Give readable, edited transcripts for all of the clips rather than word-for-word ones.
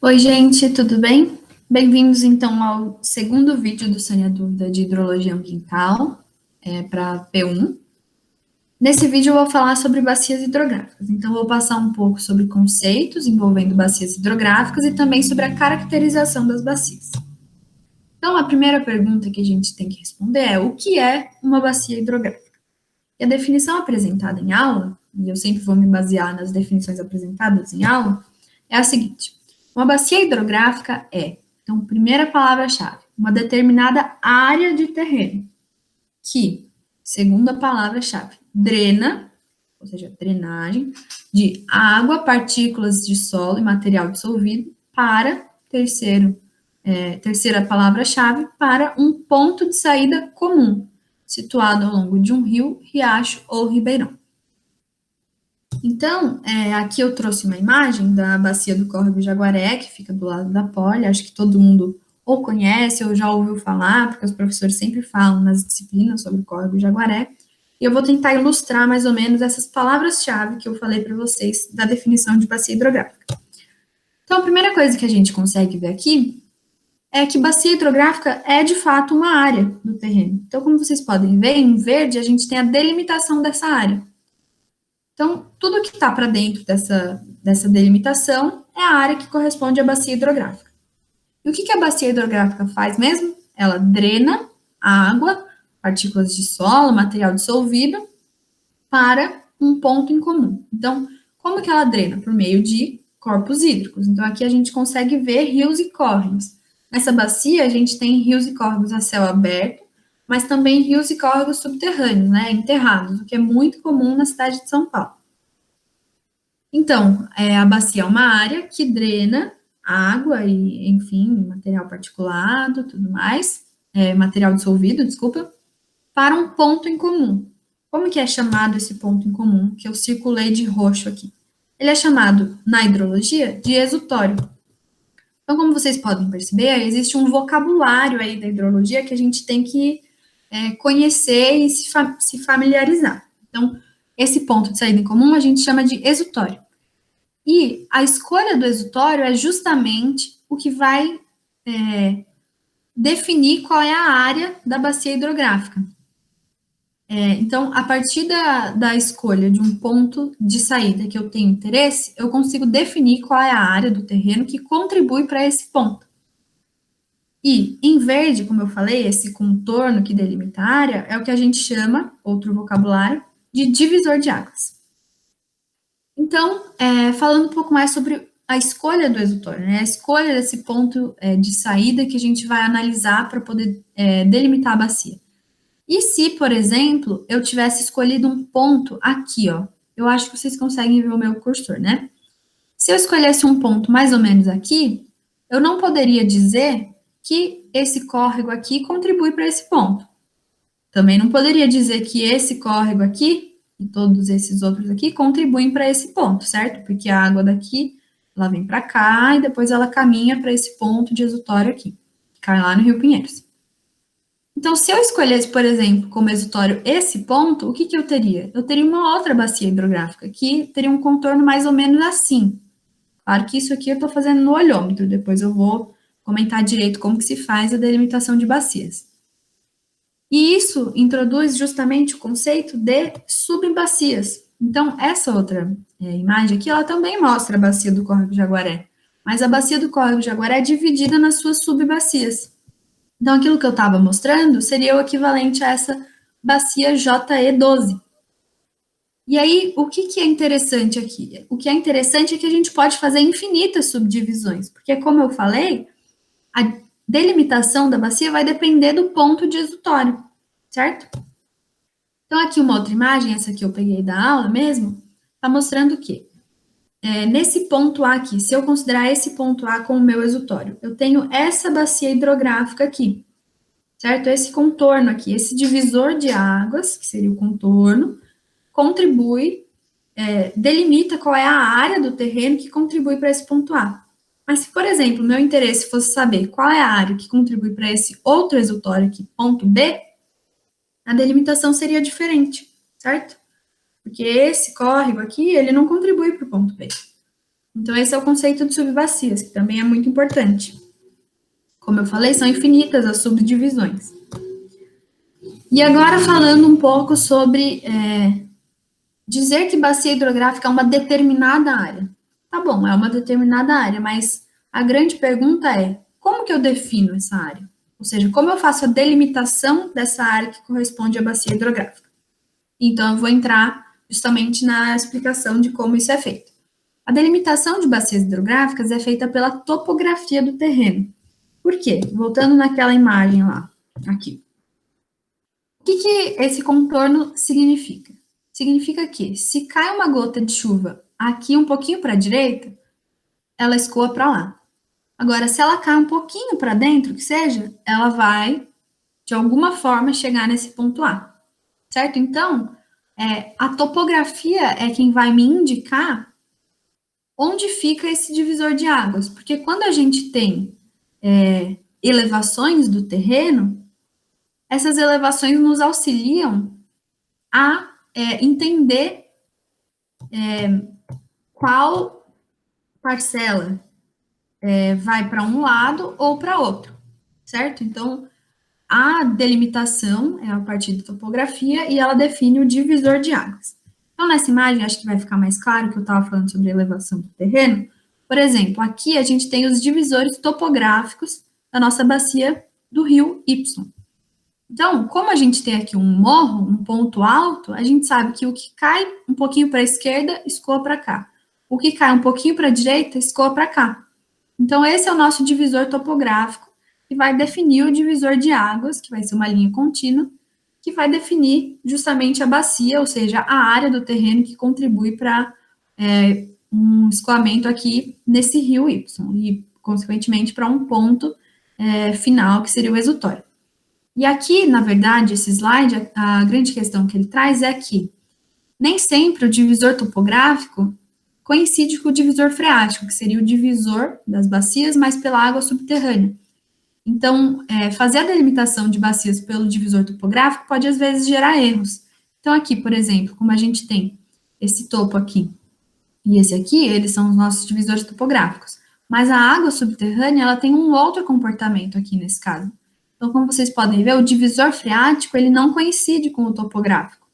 Oi, gente, tudo bem? Bem-vindos, então, ao segundo vídeo do Sânia Dúvida de Hidrologia Ambiental, para P1. Nesse vídeo eu vou falar sobre bacias hidrográficas, então vou passar um pouco sobre conceitos envolvendo bacias hidrográficas e também sobre a caracterização das bacias. Então, a primeira pergunta que a gente tem que responder é: o que é uma bacia hidrográfica? E a definição apresentada em aula, e eu sempre vou me basear nas definições apresentadas em aula, é a seguinte: uma bacia hidrográfica é, então, primeira palavra-chave, uma determinada área de terreno que, segunda palavra-chave, drena, ou seja, drenagem, de água, partículas de solo e material dissolvido para, terceira palavra-chave, para um ponto de saída comum, situado ao longo de um rio, riacho ou ribeirão. Então, aqui eu trouxe uma imagem da bacia do Córrego Jaguaré, que fica do lado da Poli, acho que todo mundo ou conhece ou já ouviu falar, porque os professores sempre falam nas disciplinas sobre o Córrego Jaguaré, e eu vou tentar ilustrar mais ou menos essas palavras-chave que eu falei para vocês da definição de bacia hidrográfica. Então, a primeira coisa que a gente consegue ver aqui é que bacia hidrográfica é, de fato, uma área do terreno. Então, como vocês podem ver, em verde a gente tem a delimitação dessa área. Então, tudo que está para dentro dessa delimitação é a área que corresponde à bacia hidrográfica. E o que a bacia hidrográfica faz mesmo? Ela drena a água, partículas de solo, material dissolvido, para um ponto em comum. Então, como que ela drena? Por meio de corpos hídricos. Então, aqui a gente consegue ver rios e córregos. Nessa bacia, a gente tem rios e córregos a céu aberto, mas também rios e córregos subterrâneos, né, enterrados, o que é muito comum na cidade de São Paulo. Então, a bacia é uma área que drena água e, enfim, material particulado, tudo mais, material dissolvido, desculpa, para um ponto em comum. Como que é chamado esse ponto em comum, que eu circulei de roxo aqui? Ele é chamado, na hidrologia, de exutório. Então, como vocês podem perceber, existe um vocabulário aí da hidrologia que a gente tem que conhecer e se familiarizar. Então, esse ponto de saída em comum a gente chama de exutório. E a escolha do exutório é justamente o que vai definir qual é a área da bacia hidrográfica. Então, a partir da escolha de um ponto de saída que eu tenho interesse, eu consigo definir qual é a área do terreno que contribui para esse ponto. E, em verde, como eu falei, esse contorno que delimita a área é o que a gente chama, outro vocabulário, de divisor de águas. Então, falando um pouco mais sobre a escolha do exutório, né? A escolha desse ponto de saída que a gente vai analisar para poder delimitar a bacia. E se, por exemplo, eu tivesse escolhido um ponto aqui, ó, eu acho que vocês conseguem ver o meu cursor, né? Se eu escolhesse um ponto mais ou menos aqui, eu não poderia dizer que esse córrego aqui contribui para esse ponto. Também não poderia dizer que esse córrego aqui e todos esses outros aqui contribuem para esse ponto, certo? Porque a água daqui, ela vem para cá e depois ela caminha para esse ponto de exutório aqui, que cai lá no Rio Pinheiros. Então, se eu escolhesse, por exemplo, como exutório esse ponto, o que eu teria? Eu teria uma outra bacia hidrográfica, que teria um contorno mais ou menos assim. Claro que isso aqui eu estou fazendo no olhômetro, depois eu vou comentar direito como que se faz a delimitação de bacias. E isso introduz justamente o conceito de subbacias. Então, essa outra imagem aqui, ela também mostra a bacia do Córrego Jaguaré, mas a bacia do Córrego Jaguaré é dividida nas suas subbacias. Então, aquilo que eu estava mostrando seria o equivalente a essa bacia JE12. E aí, o que é interessante aqui? O que é interessante é que a gente pode fazer infinitas subdivisões, porque, como eu falei, a delimitação da bacia vai depender do ponto de exutório, certo? Então, aqui uma outra imagem, essa que eu peguei da aula mesmo, está mostrando que nesse ponto A aqui, se eu considerar esse ponto A como meu exutório, eu tenho essa bacia hidrográfica aqui, certo? Esse contorno aqui, esse divisor de águas, que seria o contorno, contribui, delimita qual é a área do terreno que contribui para esse ponto A. Mas se, por exemplo, meu interesse fosse saber qual é a área que contribui para esse outro exutório aqui, ponto B, a delimitação seria diferente, certo? Porque esse córrego aqui, ele não contribui para o ponto B. Então, esse é o conceito de subbacias, que também é muito importante. Como eu falei, são infinitas as subdivisões. E agora, falando um pouco sobre dizer que bacia hidrográfica é uma determinada área. Tá bom, é uma determinada área, mas a grande pergunta é, como que eu defino essa área? Ou seja, como eu faço a delimitação dessa área que corresponde à bacia hidrográfica? Então, eu vou entrar justamente na explicação de como isso é feito. A delimitação de bacias hidrográficas é feita pela topografia do terreno. Por quê? Voltando naquela imagem lá, aqui. O que esse contorno significa? Significa que se cai uma gota de chuva aqui um pouquinho para a direita, ela escoa para lá. Agora, se ela cai um pouquinho para dentro, que seja, ela vai, de alguma forma, chegar nesse ponto A. Certo? Então, a topografia é quem vai me indicar onde fica esse divisor de águas. Porque quando a gente tem elevações do terreno, essas elevações nos auxiliam a entender qual parcela vai para um lado ou para outro, certo? Então, a delimitação é a partir da topografia e ela define o divisor de águas. Então, nessa imagem, acho que vai ficar mais claro que eu estava falando sobre a elevação do terreno. Por exemplo, aqui a gente tem os divisores topográficos da nossa bacia do rio Y. Então, como a gente tem aqui um morro, um ponto alto, a gente sabe que o que cai um pouquinho para a esquerda, escoa para cá. O que cai um pouquinho para a direita, escoa para cá. Então, esse é o nosso divisor topográfico, que vai definir o divisor de águas, que vai ser uma linha contínua, que vai definir justamente a bacia, ou seja, a área do terreno que contribui para um escoamento aqui nesse rio Y, e, consequentemente, para um ponto final, que seria o exutório. E aqui, na verdade, esse slide, a grande questão que ele traz é que nem sempre o divisor topográfico coincide com o divisor freático, que seria o divisor das bacias, mas pela água subterrânea. Então, fazer a delimitação de bacias pelo divisor topográfico pode, às vezes, gerar erros. Então, aqui, por exemplo, como a gente tem esse topo aqui e esse aqui, eles são os nossos divisores topográficos. Mas a água subterrânea, ela tem um outro comportamento aqui nesse caso. Então, como vocês podem ver, o divisor freático, ele não coincide com o topográfico.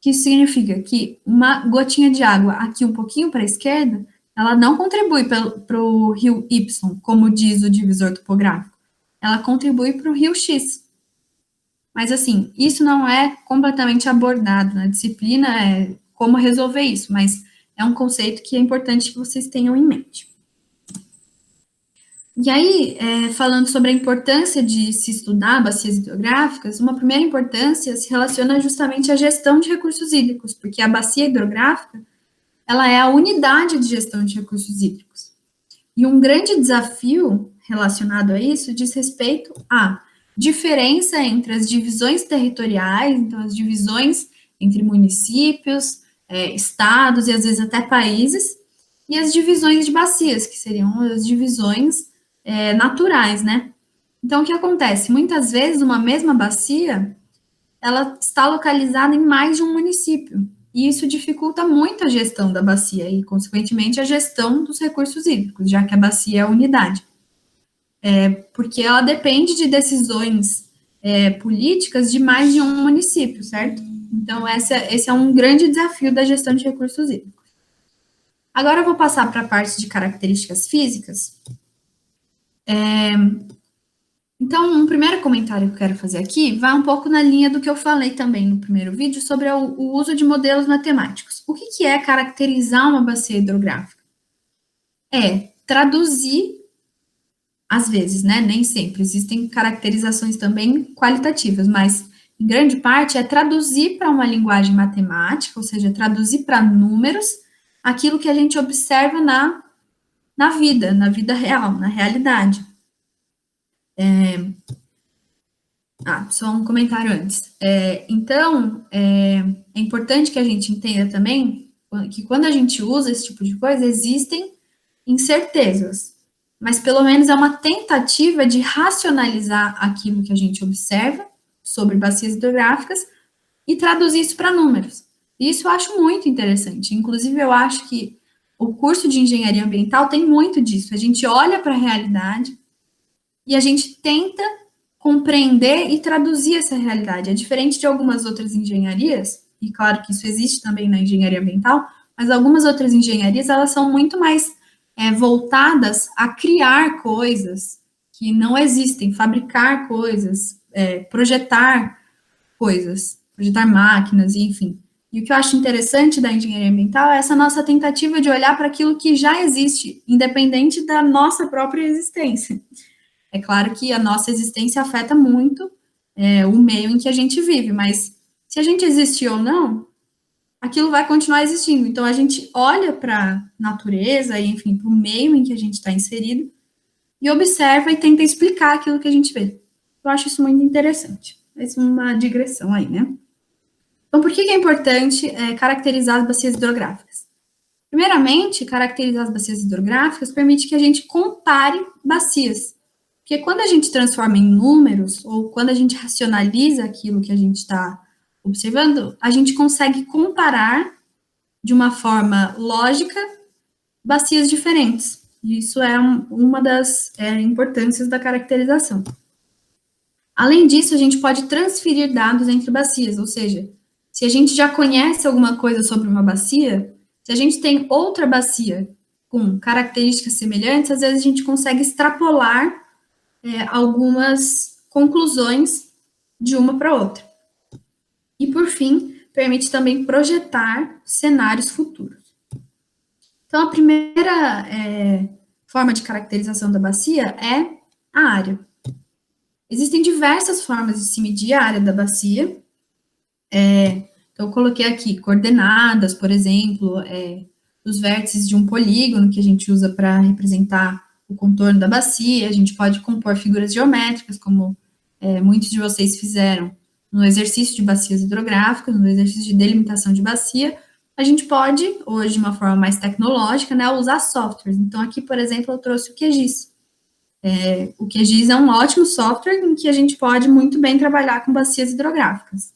Que isso significa que uma gotinha de água aqui um pouquinho para a esquerda, ela não contribui para o rio Y, como diz o divisor topográfico. Ela contribui para o rio X. Mas, assim, isso não é completamente abordado na disciplina, como resolver isso, mas é um conceito que é importante que vocês tenham em mente. E aí, falando sobre a importância de se estudar bacias hidrográficas, uma primeira importância se relaciona justamente à gestão de recursos hídricos, porque a bacia hidrográfica, ela é a unidade de gestão de recursos hídricos. E um grande desafio relacionado a isso diz respeito à diferença entre as divisões territoriais, então as divisões entre municípios, estados e às vezes até países, e as divisões de bacias, que seriam as divisões naturais, né? Então, o que acontece? Muitas vezes, uma mesma bacia, ela está localizada em mais de um município, e isso dificulta muito a gestão da bacia e, consequentemente, a gestão dos recursos hídricos, já que a bacia é a unidade. Porque ela depende de decisões políticas de mais de um município, certo? Então, esse é um grande desafio da gestão de recursos hídricos. Agora, eu vou passar para a parte de características físicas. Então, um primeiro comentário que eu quero fazer aqui vai um pouco na linha do que eu falei também no primeiro vídeo sobre o uso de modelos matemáticos. O que é caracterizar uma bacia hidrográfica? É traduzir, às vezes, né? Nem sempre, existem caracterizações também qualitativas, mas em grande parte é traduzir para uma linguagem matemática, ou seja, traduzir para números aquilo que a gente observa na vida real, na realidade. Só um comentário antes. Então, é importante que a gente entenda também que quando a gente usa esse tipo de coisa, existem incertezas, mas pelo menos é uma tentativa de racionalizar aquilo que a gente observa sobre bacias hidrográficas e traduzir isso para números. Isso eu acho muito interessante. Inclusive, eu acho que o curso de engenharia ambiental tem muito disso. A gente olha para a realidade e a gente tenta compreender e traduzir essa realidade. É diferente de algumas outras engenharias, e claro que isso existe também na engenharia ambiental, mas algumas outras engenharias, elas são muito mais voltadas a criar coisas que não existem, fabricar coisas, projetar coisas, projetar máquinas, enfim. E o que eu acho interessante da engenharia ambiental é essa nossa tentativa de olhar para aquilo que já existe, independente da nossa própria existência. É claro que a nossa existência afeta muito o meio em que a gente vive, mas se a gente existir ou não, aquilo vai continuar existindo. Então, a gente olha para a natureza, e, enfim, para o meio em que a gente está inserido, e observa e tenta explicar aquilo que a gente vê. Eu acho isso muito interessante. Essa é uma digressão aí, né? Então, por que é importante caracterizar as bacias hidrográficas? Primeiramente, caracterizar as bacias hidrográficas permite que a gente compare bacias. Porque quando a gente transforma em números, ou quando a gente racionaliza aquilo que a gente está observando, a gente consegue comparar de uma forma lógica bacias diferentes. E isso é uma das importâncias da caracterização. Além disso, a gente pode transferir dados entre bacias, ou seja, se a gente já conhece alguma coisa sobre uma bacia, se a gente tem outra bacia com características semelhantes, às vezes a gente consegue extrapolar algumas conclusões de uma para outra. E, por fim, permite também projetar cenários futuros. Então, a primeira forma de caracterização da bacia é a área. Existem diversas formas de se medir a área da bacia. Então, eu coloquei aqui coordenadas, por exemplo, dos vértices de um polígono que a gente usa para representar o contorno da bacia. A gente pode compor figuras geométricas, como muitos de vocês fizeram no exercício de bacias hidrográficas, no exercício de delimitação de bacia. A gente pode, hoje, de uma forma mais tecnológica, né, usar softwares. Então, aqui, por exemplo, eu trouxe o QGIS. O QGIS é um ótimo software em que a gente pode muito bem trabalhar com bacias hidrográficas.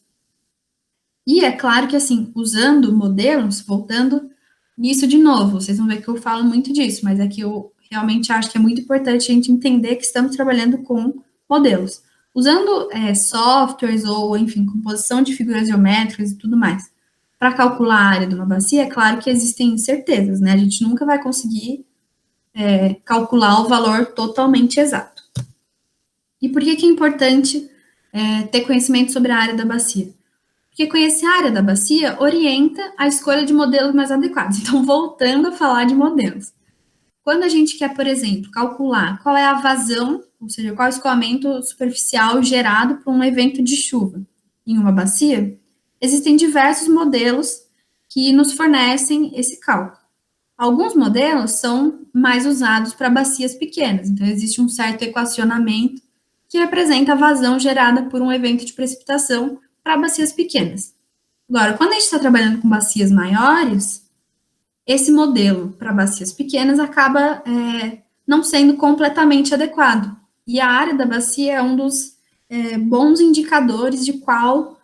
E é claro que, assim, usando modelos, voltando nisso de novo, vocês vão ver que eu falo muito disso, mas é que eu realmente acho que é muito importante a gente entender que estamos trabalhando com modelos. Usando softwares ou, enfim, composição de figuras geométricas e tudo mais, para calcular a área de uma bacia, é claro que existem incertezas, né? A gente nunca vai conseguir calcular o valor totalmente exato. E por que é importante ter conhecimento sobre a área da bacia? Porque conhecer a área da bacia orienta a escolha de modelos mais adequados. Então, voltando a falar de modelos. Quando a gente quer, por exemplo, calcular qual é a vazão, ou seja, qual é o escoamento superficial gerado por um evento de chuva em uma bacia, existem diversos modelos que nos fornecem esse cálculo. Alguns modelos são mais usados para bacias pequenas, então existe um certo equacionamento que representa a vazão gerada por um evento de precipitação para bacias pequenas. Agora, quando a gente está trabalhando com bacias maiores, esse modelo para bacias pequenas acaba não sendo completamente adequado. E a área da bacia é um dos bons indicadores de qual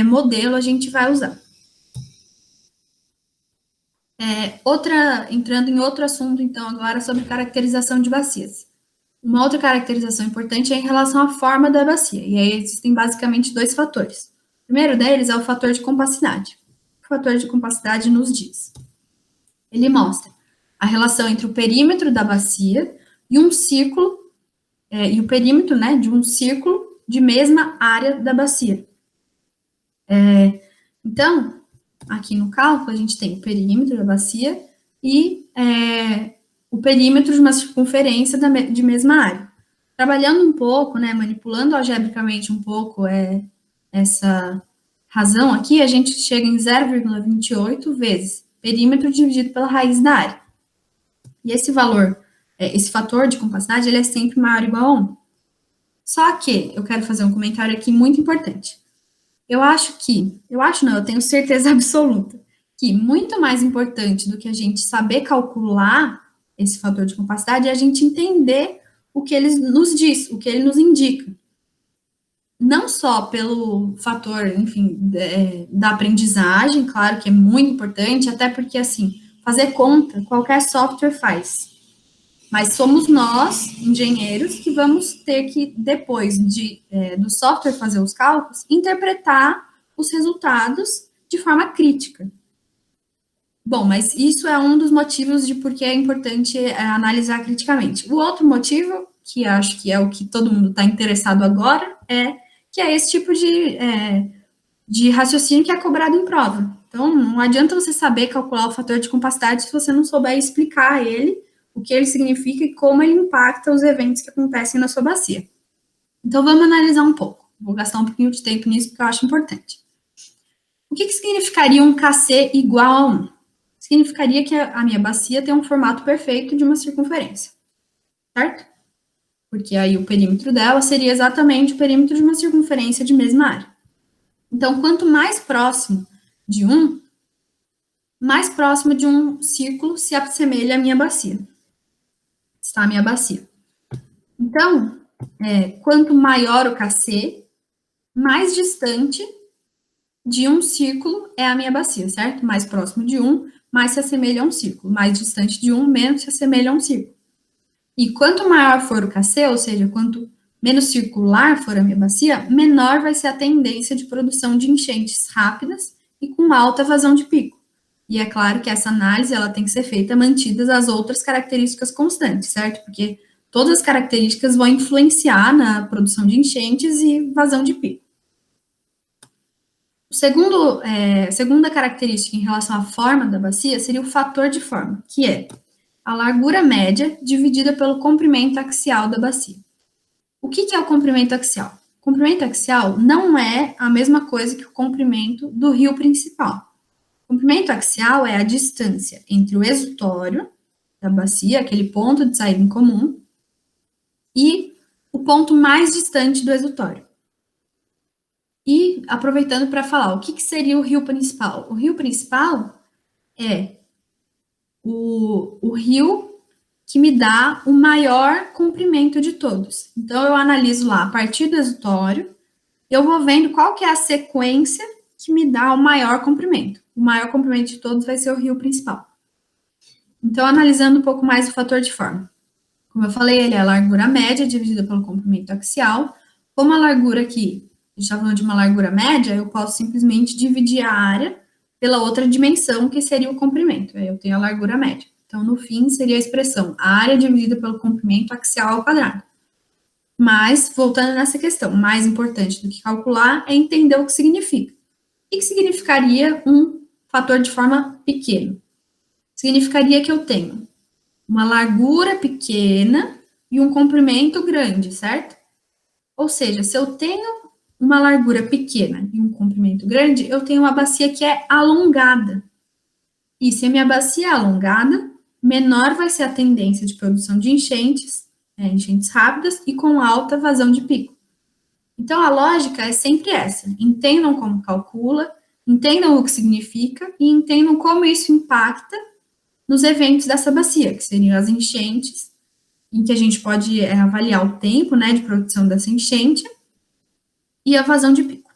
modelo a gente vai usar. Entrando em outro assunto, então, agora sobre caracterização de bacias. Uma outra caracterização importante é em relação à forma da bacia, e aí existem basicamente dois fatores. O primeiro deles é o fator de compacidade. O fator de compacidade nos diz: ele mostra a relação entre o perímetro da bacia e um círculo, e o perímetro, né, de um círculo de mesma área da bacia. Então, aqui no cálculo, a gente tem o perímetro da bacia e o perímetro de uma circunferência de mesma área. Trabalhando um pouco, né, manipulando algebricamente um pouco essa razão aqui, a gente chega em 0,28 vezes perímetro dividido pela raiz da área. E esse valor, esse fator de compacidade, ele é sempre maior ou igual a 1. Só que eu quero fazer um comentário aqui muito importante. Eu tenho certeza absoluta que muito mais importante do que a gente saber calcular esse fator de compacidade é a gente entender o que ele nos diz, o que ele nos indica. Não só pelo fator, enfim, da aprendizagem, claro que é muito importante, até porque, assim, fazer conta, qualquer software faz. Mas somos nós, engenheiros, que vamos ter que, depois do software fazer os cálculos, interpretar os resultados de forma crítica. Bom, mas isso é um dos motivos de por que é importante analisar criticamente. O outro motivo, que acho que é o que todo mundo está interessado agora, é que é esse tipo de raciocínio que é cobrado em prova. Então, não adianta você saber calcular o fator de compacidade se você não souber explicar ele, o que ele significa e como ele impacta os eventos que acontecem na sua bacia. Então, vamos analisar um pouco. Vou gastar um pouquinho de tempo nisso, porque eu acho importante. O que significaria um KC igual a 1? Significaria que a minha bacia tem um formato perfeito de uma circunferência, certo? Porque aí o perímetro dela seria exatamente o perímetro de uma circunferência de mesma área. Então, quanto mais próximo de 1, mais próximo de um círculo se assemelha à minha bacia. Está a minha bacia. Então, quanto maior o KC, mais distante de um círculo é a minha bacia, certo? Mais próximo de 1, mais se assemelha a um círculo. Mais distante de 1, menos se assemelha a um círculo. E quanto maior for o KC, ou seja, quanto menos circular for a minha bacia, menor vai ser a tendência de produção de enchentes rápidas e com alta vazão de pico. E é claro que essa análise ela tem que ser feita mantidas as outras características constantes, certo? Porque todas as características vão influenciar na produção de enchentes e vazão de pico. Segunda característica em relação à forma da bacia seria o fator de forma, que é a largura média dividida pelo comprimento axial da bacia. O que é o comprimento axial? O comprimento axial não é a mesma coisa que o comprimento do rio principal. O comprimento axial é a distância entre o exutório da bacia, aquele ponto de saída em comum, e o ponto mais distante do exutório. E, aproveitando para falar, o que seria o rio principal? O rio principal é o rio que me dá o maior comprimento de todos. Então, eu analiso lá, a partir do exutório, eu vou vendo qual que é a sequência que me dá o maior comprimento. O maior comprimento de todos vai ser o rio principal. Então, analisando um pouco mais o fator de forma. Como eu falei, ele é a largura média dividida pelo comprimento axial. Como a largura aqui, a gente está falando de uma largura média, eu posso simplesmente dividir a área pela outra dimensão, que seria o comprimento. Aí eu tenho a largura média. Então, no fim, seria a expressão a área dividida pelo comprimento axial ao quadrado. Mas, voltando nessa questão, mais importante do que calcular é entender o que significa. O que significaria um fator de forma pequeno? Significaria que eu tenho uma largura pequena e um comprimento grande, certo? Ou seja, se eu tenho uma largura pequena e um comprimento grande, eu tenho uma bacia que é alongada. E se a minha bacia é alongada, menor vai ser a tendência de produção de enchentes rápidas e com alta vazão de pico. Então, a lógica é sempre essa. Entendam como calcula, entendam o que significa e entendam como isso impacta nos eventos dessa bacia, que seriam as enchentes, em que a gente pode avaliar o tempo, de produção dessa enchente e a vazão de pico.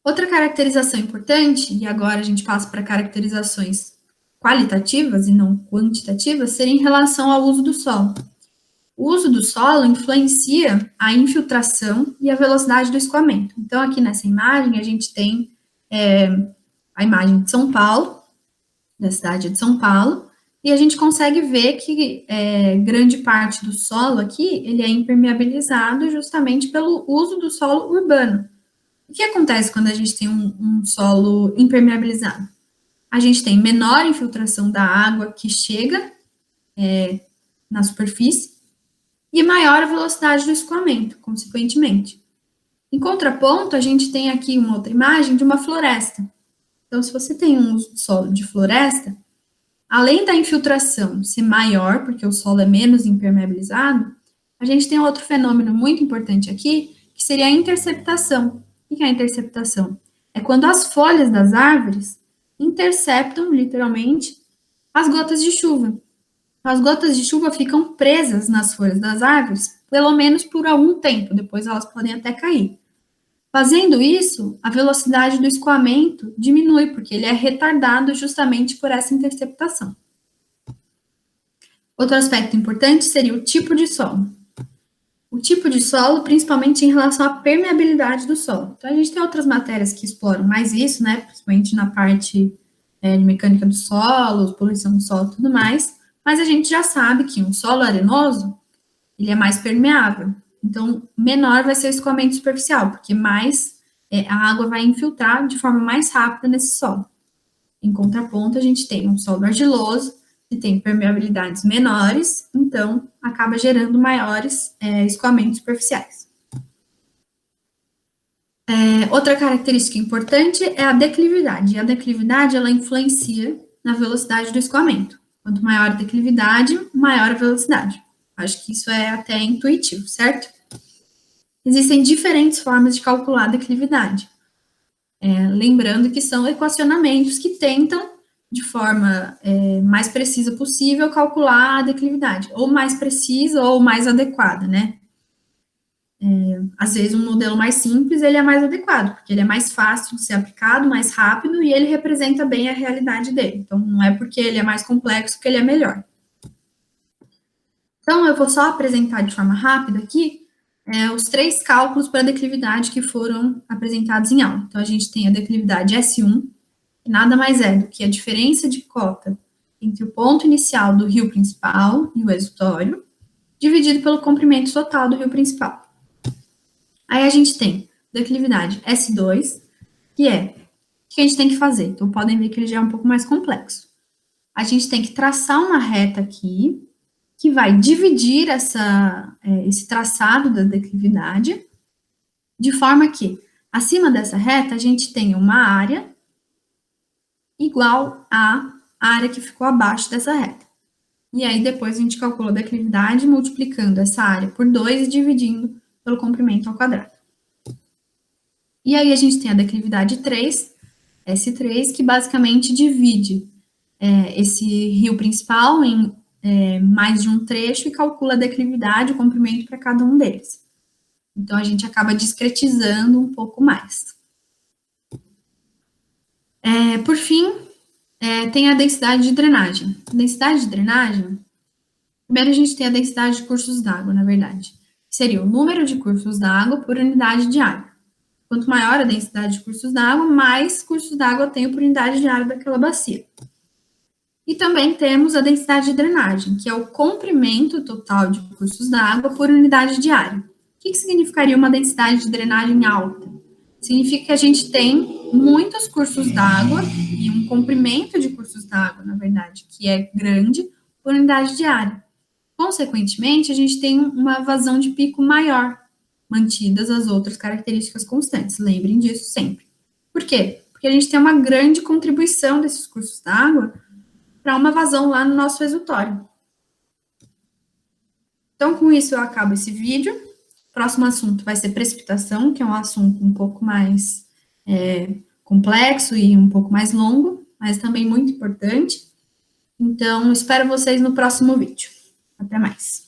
Outra caracterização importante, e agora a gente passa para caracterizações qualitativas e não quantitativas, seria em relação ao uso do solo. O uso do solo influencia a infiltração e a velocidade do escoamento. Então, aqui nessa imagem, a gente tem a imagem de São Paulo, da cidade de São Paulo, e a gente consegue ver que grande parte do solo aqui, ele é impermeabilizado justamente pelo uso do solo urbano. O que acontece quando a gente tem um solo impermeabilizado? A gente tem menor infiltração da água que chega na superfície e maior a velocidade do escoamento, consequentemente. Em contraponto, a gente tem aqui uma outra imagem de uma floresta. Então, se você tem um uso de solo de floresta, além da infiltração ser maior, porque o solo é menos impermeabilizado, a gente tem outro fenômeno muito importante aqui, que seria a interceptação. O que é a interceptação? É quando as folhas das árvores interceptam, literalmente, as gotas de chuva. As gotas de chuva ficam presas nas folhas das árvores, pelo menos por algum tempo, depois elas podem até cair. Fazendo isso, a velocidade do escoamento diminui, porque ele é retardado justamente por essa interceptação. Outro aspecto importante seria o tipo de solo. O tipo de solo, principalmente em relação à permeabilidade do solo. Então, a gente tem outras matérias que exploram mais isso, né? Principalmente na parte de mecânica do solo, poluição do solo e tudo mais. Mas a gente já sabe que um solo arenoso, ele é mais permeável. Então, menor vai ser o escoamento superficial, porque mais a água vai infiltrar de forma mais rápida nesse solo. Em contraponto, a gente tem um solo argiloso, que tem permeabilidades menores, então acaba gerando maiores escoamentos superficiais. Outra característica importante é a declividade. E a declividade, ela influencia na velocidade do escoamento. Quanto maior a declividade, maior a velocidade. Acho que isso é até intuitivo, certo? Existem diferentes formas de calcular a declividade. Lembrando que são equacionamentos que tentam, de forma mais precisa possível, calcular a declividade, ou mais precisa ou mais adequada, né? Às vezes, um modelo mais simples, ele é mais adequado, porque ele é mais fácil de ser aplicado, mais rápido, e ele representa bem a realidade dele. Então, não é porque ele é mais complexo que ele é melhor. Então, eu vou só apresentar de forma rápida aqui os 3 cálculos para a declividade que foram apresentados em aula. Então, a gente tem a declividade S1, que nada mais é do que a diferença de cota entre o ponto inicial do rio principal e o exutório, dividido pelo comprimento total do rio principal. Aí a gente tem declividade S2, que é o que a gente tem que fazer. Então, podem ver que ele já é um pouco mais complexo. A gente tem que traçar uma reta aqui, que vai dividir esse traçado da declividade, de forma que, acima dessa reta, a gente tem uma área igual à área que ficou abaixo dessa reta. E aí, depois, a gente calcula a declividade multiplicando essa área por 2 e dividindo pelo comprimento ao quadrado. E aí, a gente tem a declividade 3, S3, que basicamente divide esse rio principal em mais de um trecho e calcula a declividade, o comprimento para cada um deles. Então, a gente acaba discretizando um pouco mais. Por fim, tem a densidade de drenagem. A densidade de drenagem, primeiro a gente tem a densidade de cursos d'água, na verdade, que seria o número de cursos d'água por unidade de área. Quanto maior a densidade de cursos d'água, mais cursos d'água eu tenho por unidade de área daquela bacia. E também temos a densidade de drenagem, que é o comprimento total de cursos d'água por unidade de área. O que significaria uma densidade de drenagem alta? Significa que a gente tem muitos cursos d'água e um comprimento de cursos d'água, na verdade, que é grande por unidade de área. Consequentemente, a gente tem uma vazão de pico maior, mantidas as outras características constantes. Lembrem disso sempre. Por quê? Porque a gente tem uma grande contribuição desses cursos d'água para uma vazão lá no nosso exutório. Então, com isso, eu acabo esse vídeo. O próximo assunto vai ser precipitação, que é um assunto um pouco mais complexo e um pouco mais longo, mas também muito importante. Então, espero vocês no próximo vídeo. Até mais.